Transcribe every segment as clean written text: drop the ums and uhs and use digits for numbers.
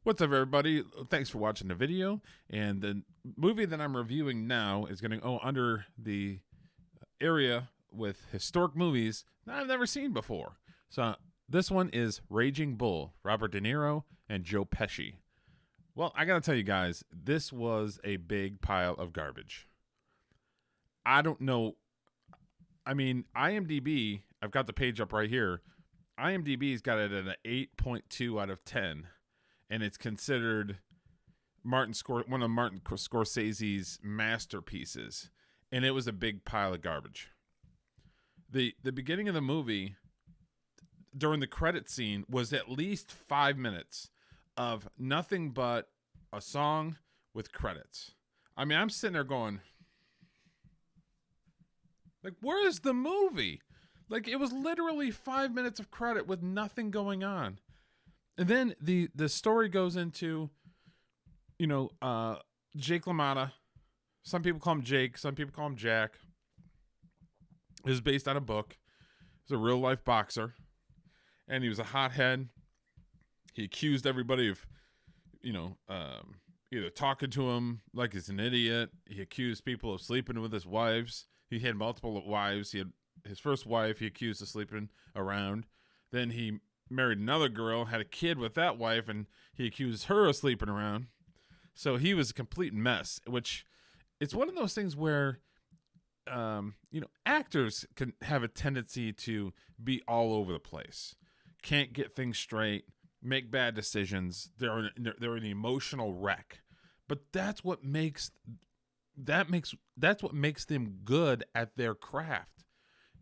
What's up, everybody? Thanks for watching the video. And the movie that I'm reviewing now is going to go under the area with historic movies that I've never seen before. So this one is Raging Bull, Robert De Niro and Joe Pesci. Well, I got to tell you guys, this was a big pile of garbage. I don't know. I mean, IMDb, I've got the page up right here. IMDb's got it at an 8.2 out of 10. And it's considered one of Martin Scorsese's masterpieces. And it was a big pile of garbage. The beginning of the movie, during the credit scene, was at least 5 minutes of nothing but a song with credits. I mean, I'm sitting there going, like, where is the movie? Like, it was literally 5 minutes of credit with nothing going on. And then the story goes into, Jake LaMotta. Some people call him Jake. Some people call him Jack. It was based on a book. He was a real life boxer. And he was a hothead. He accused everybody of, either talking to him like he's an idiot. He accused people of sleeping with his wives. He had multiple wives. He had his first wife he accused of sleeping around. Then he married another girl, had a kid with that wife, and he accused her of sleeping around. So he was a complete mess, which it's one of those things where, actors can have a tendency to be all over the place, can't get things straight, make bad decisions. They're an emotional wreck, but that's what makes them good at their craft.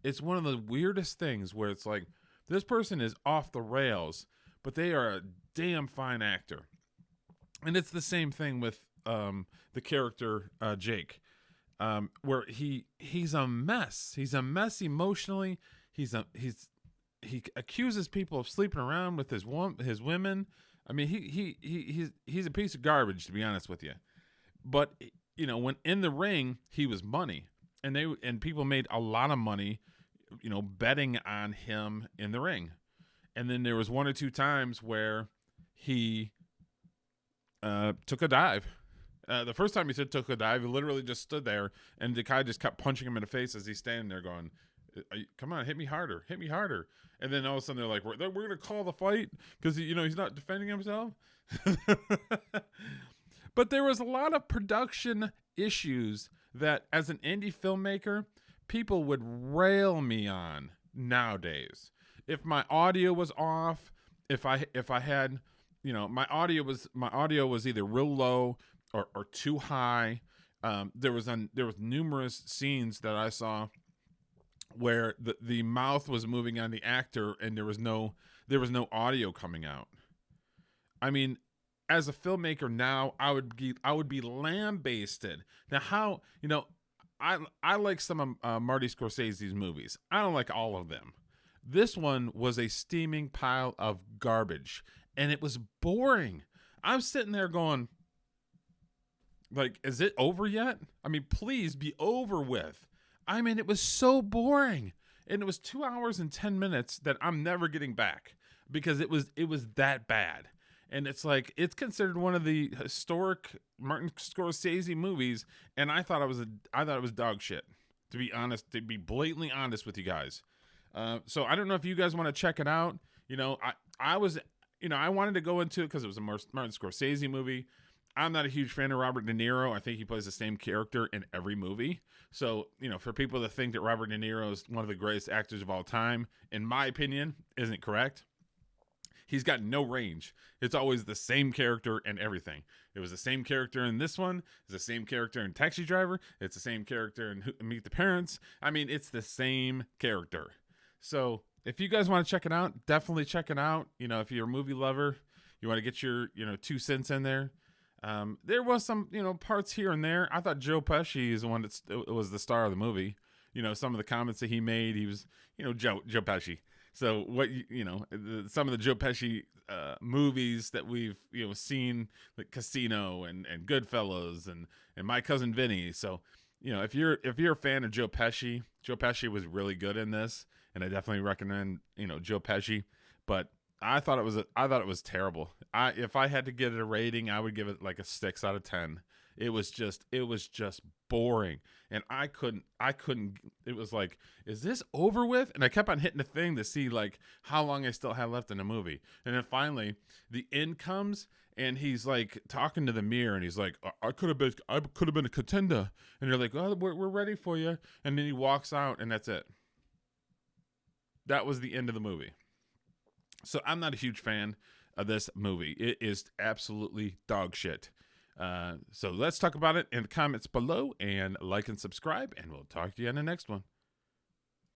It's one of the weirdest things where it's like, this person is off the rails, but they are a damn fine actor. And it's the same thing with the character Jake, where he's a mess. He's a mess emotionally. He accuses people of sleeping around with his women. I mean, he's a piece of garbage, to be honest with you. But when in the ring, he was money, and people made a lot of money, betting on him in the ring. And then there was one or two times where he took a dive. The first time he took a dive, he literally just stood there, and the guy just kept punching him in the face as he's standing there going, come on, hit me harder. And then all of a sudden they're like, we're going to call the fight because, he's not defending himself. But there was a lot of production issues that, as an indie filmmaker, people would rail me on nowadays. If my audio was off, if I had, my audio was either real low or too high. There was numerous scenes that I saw where the mouth was moving on the actor and there was no audio coming out. I mean, as a filmmaker now, I would be lambasted. Now, how, I like some of Marty Scorsese's movies. I don't like all of them. This one was a steaming pile of garbage, and it was boring. I'm sitting there going, like, is it over yet? I mean, please be over with. I mean, it was so boring, and it was 2 hours and 10 minutes that I'm never getting back because it was that bad. And it's like, it's considered one of the historic Martin Scorsese movies, and I thought it was dog shit, to be honest, to be blatantly honest with you guys. So I don't know if you guys want to check it out. I wanted to go into it because it was a Martin Scorsese movie. I'm not a huge fan of Robert De Niro. I think he plays the same character in every movie. So, for people to think that Robert De Niro is one of the greatest actors of all time, in my opinion, isn't correct. He's got no range. It's always the same character and everything. It was the same character in this one. It's the same character in Taxi Driver. It's the same character in Meet the Parents. I mean, it's the same character. So if you guys want to check it out, definitely check it out. If you're a movie lover, you want to get your, 2 cents in there. There was some, parts here and there. I thought Joe Pesci is the one that was the star of the movie. Some of the comments that he made, he was, Joe Pesci. So what, some of the Joe Pesci movies that we've, seen, like Casino and Goodfellas and My Cousin Vinny. So, if you're a fan of Joe Pesci was really good in this, and I definitely recommend, Joe Pesci. But I thought it was terrible. If I had to give it a rating, I would give it like a 6 out of 10. It was just boring, and I couldn't. It was like, is this over with? And I kept on hitting the thing to see like how long I still had left in the movie. And then finally, the end comes, and he's like talking to the mirror, and he's like, I could have been a contender. And they're like, oh, we're ready for you. And then he walks out, and that's it. That was the end of the movie. So I'm not a huge fan of this movie. It is absolutely dog shit. So let's talk about it in the comments below, and like and subscribe, and we'll talk to you in the next one.